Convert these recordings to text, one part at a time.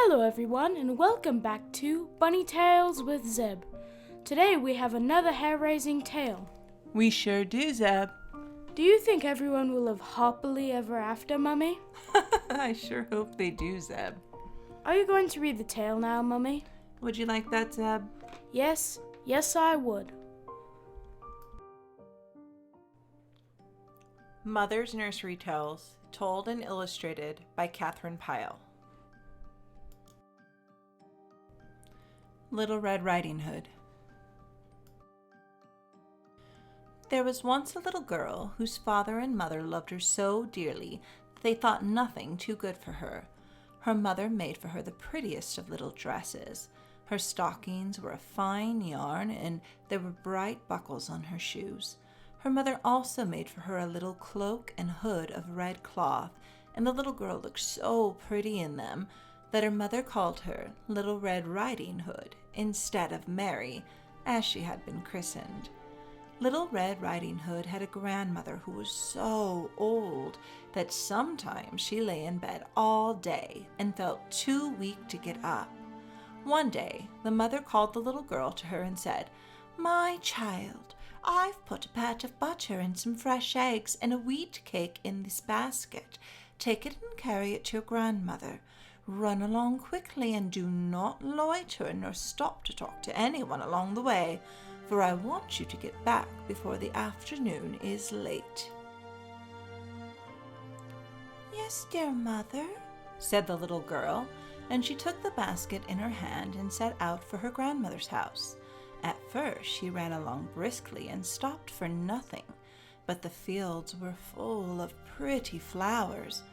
Hello everyone, and welcome back to Bunny Tales with Zeb. Today we have another hair-raising tale. We sure do, Zeb. Do you think everyone will live happily ever after, Mummy? I sure hope they do, Zeb. Are you going to read the tale now, Mummy? Would you like that, Zeb? Yes, I would. Mother's Nursery Tales, told and illustrated by Catherine Pyle. Little Red Riding Hood. There was once a little girl whose father and mother loved her so dearly that they thought nothing too good for her. Her mother made for her the prettiest of little dresses. Her stockings were of fine yarn, and there were bright buckles on her shoes. Her mother also made for her a little cloak and hood of red cloth, and the little girl looked so pretty in them that her mother called her Little Red Riding Hood instead of Mary, as she had been christened. Little Red Riding Hood had a grandmother who was so old that sometimes she lay in bed all day and felt too weak to get up. One day, the mother called the little girl to her and said, "My child, I've put a pat of butter and some fresh eggs and a wheat cake in this basket. Take it and carry it to your grandmother. Run along quickly and do not loiter nor stop to talk to anyone along the way, for I want you to get back before the afternoon is late." "Yes, dear mother," said the little girl, and she took the basket in her hand and set out for her grandmother's house. At first she ran along briskly and stopped for nothing, but the fields were full of pretty flowers.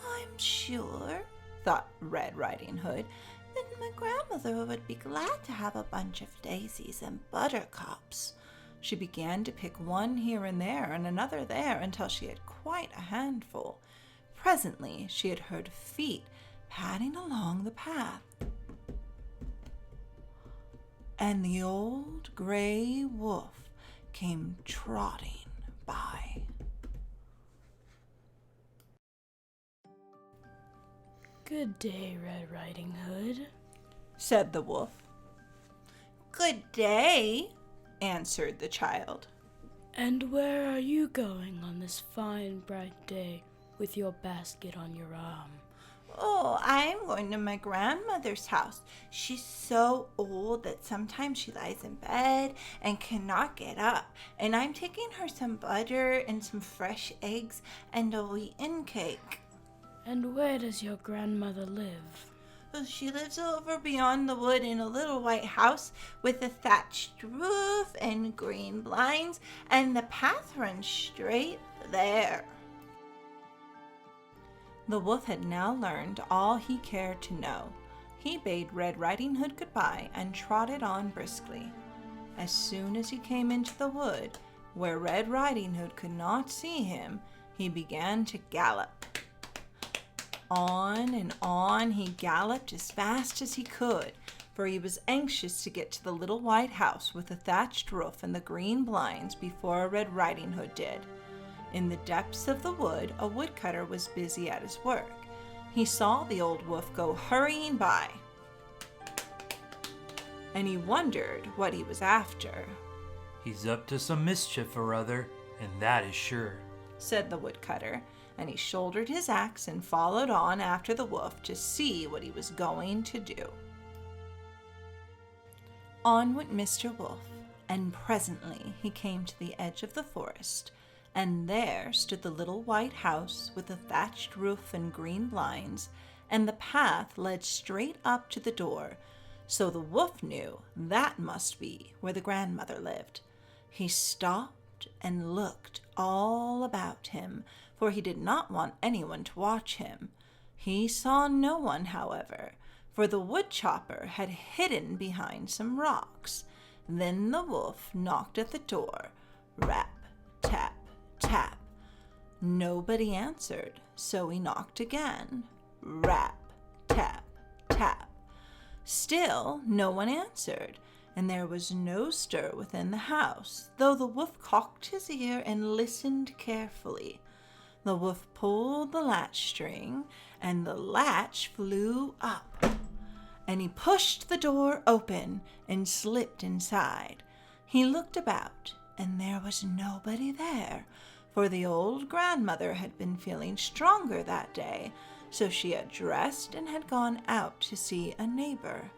"I'm sure," thought Red Riding Hood, "that my grandmother would be glad to have a bunch of daisies and buttercups." She began to pick one here and there and another there until she had quite a handful. Presently she had heard feet padding along the path, and the old gray wolf came trotting by. Good day, Red Riding Hood, said the wolf. "Good day," answered the child. "And where are you going on this fine, bright day with your basket on your arm?" "Oh, I'm going to my grandmother's house. She's so old that sometimes she lies in bed and cannot get up. And I'm taking her some butter and some fresh eggs and a wheaten cake." "And where does your grandmother live?" "Well, she lives over beyond the wood in a little white house with a thatched roof and green blinds, and the path runs straight there." The wolf had now learned all he cared to know. He bade Red Riding Hood goodbye and trotted on briskly. As soon as he came into the wood, where Red Riding Hood could not see him, he began to gallop. On and on he galloped as fast as he could, for he was anxious to get to the little white house with the thatched roof and the green blinds before Red Riding Hood did. In the depths of the wood, a woodcutter was busy at his work. He saw the old wolf go hurrying by, and he wondered what he was after. "He's up to some mischief or other, and that is sure," said the woodcutter, and he shouldered his axe and followed on after the wolf to see what he was going to do. On went Mr. Wolf, and presently he came to the edge of the forest, and there stood the little white house with a thatched roof and green blinds, and the path led straight up to the door, so the wolf knew that must be where the grandmother lived. He stopped and looked all about him, for he did not want anyone to watch him. He saw no one, however, for the wood chopper had hidden behind some rocks. Then the wolf knocked at the door, rap, tap, tap. Nobody answered, so he knocked again, rap, tap, tap. Still no one answered, and there was no stir within the house, though the wolf cocked his ear and listened carefully. The wolf pulled the latch string, and the latch flew up. and he pushed the door open and slipped inside. He looked about, and there was nobody there, for the old grandmother had been feeling stronger that day, so she had dressed and had gone out to see a neighbor.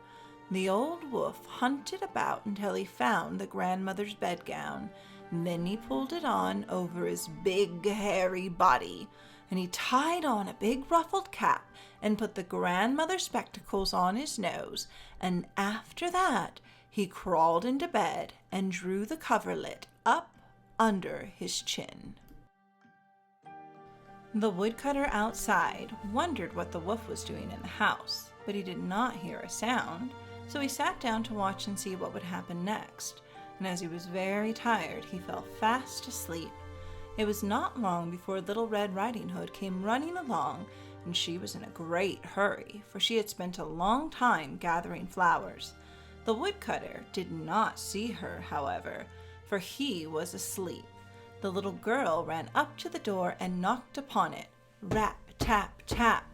The old wolf hunted about until he found the grandmother's bedgown. Then he pulled it on over his big, hairy body, and he tied on a big ruffled cap and put the grandmother's spectacles on his nose, and after that he crawled into bed and drew the coverlet up under his chin. The woodcutter outside wondered what the wolf was doing in the house, but he did not hear a sound, so he sat down to watch and see what would happen next. And as he was very tired, he fell fast asleep. It was not long before Little Red Riding Hood came running along, and she was in a great hurry, for she had spent a long time gathering flowers. The woodcutter did not see her, however, for he was asleep. The little girl ran up to the door and knocked upon it. Rap, tap, tap.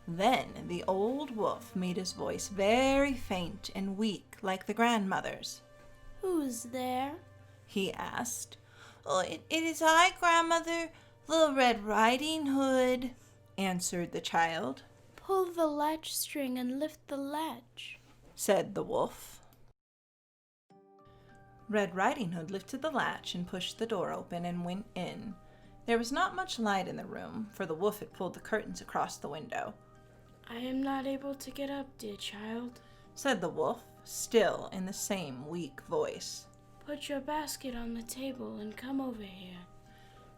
Then the old wolf made his voice very faint and weak, like the grandmother's. Who's there? He asked. Oh, it is I, Grandmother, Little Red Riding Hood, answered the child. Pull the latch string and lift the latch, said the wolf. Red Riding Hood lifted the latch and pushed the door open and went in. There was not much light in the room, for the wolf had pulled the curtains across the window. I am not able to get up, dear child, said the wolf, still in the same weak voice. Put your basket on the table and come over here.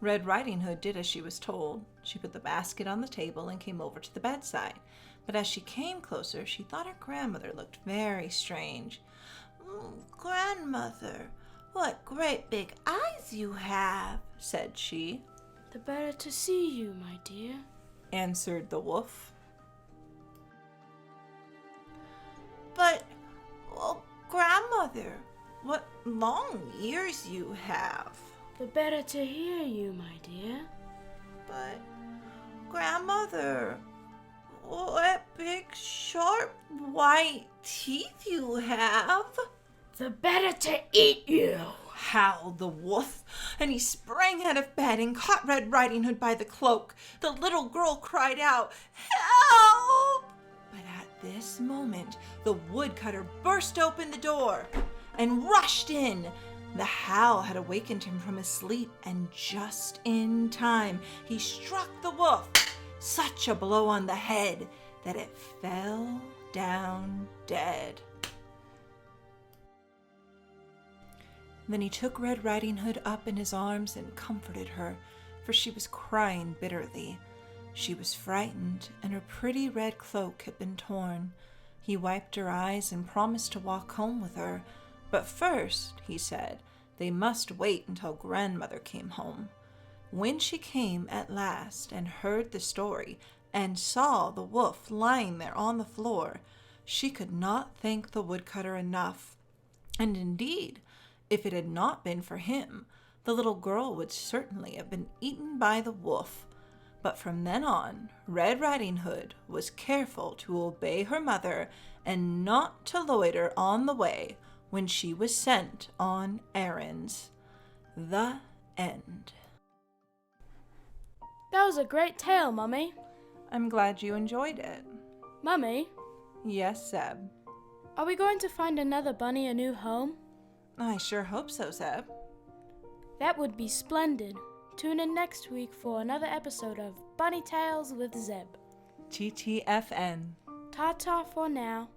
Red Riding Hood did as she was told. She put the basket on the table and came over to the bedside. But as she came closer, she thought her grandmother looked very strange. Grandmother, what great big eyes you have, said she. The better to see you, my dear, answered the wolf. But, Grandmother, what long ears you have. The better to hear you, my dear. But, Grandmother, what big, sharp, white teeth you have. The better to eat you, howled the wolf, and he sprang out of bed and caught Red Riding Hood by the cloak. The little girl cried out, "Help!" But at this moment, the woodcutter burst open the door and rushed in. The howl had awakened him from his sleep, and just in time, he struck the wolf such a blow on the head that it fell down dead. Then he took Red Riding Hood up in his arms and comforted her, for she was crying bitterly. She was frightened, and her pretty red cloak had been torn. He wiped her eyes and promised to walk home with her. But first, he said, they must wait until Grandmother came home. When she came at last and heard the story and saw the wolf lying there on the floor, she could not thank the woodcutter enough. And indeed, if it had not been for him, the little girl would certainly have been eaten by the wolf. But from then on, Red Riding Hood was careful to obey her mother and not to loiter on the way when she was sent on errands. The end. That was a great tale, Mummy. I'm glad you enjoyed it. Mummy? Yes, Zeb? Are we going to find another bunny a new home? I sure hope so, Zeb. That would be splendid. Tune in next week for another episode of Bunny Tales with Zeb. TTFN. Ta-ta for now.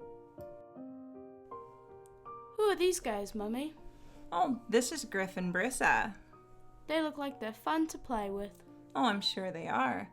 Who are these guys, Mummy? Oh, this is Griff and Brissa. They look like they're fun to play with. Oh, I'm sure they are.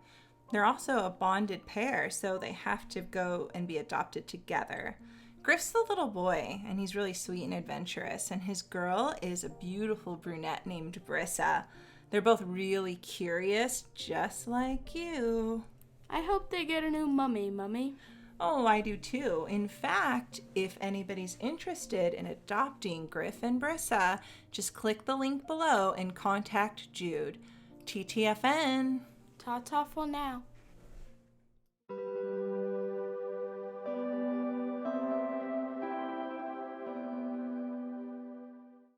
They're also a bonded pair, so they have to go and be adopted together. Griff's the little boy, and he's really sweet and adventurous, and his girl is a beautiful brunette named Brissa. They're both really curious, just like you. I hope they get a new mummy, Mummy. Oh, I do too. In fact, if anybody's interested in adopting Griff and Brissa, just click the link below and contact Jude. TTFN. Ta-ta for now.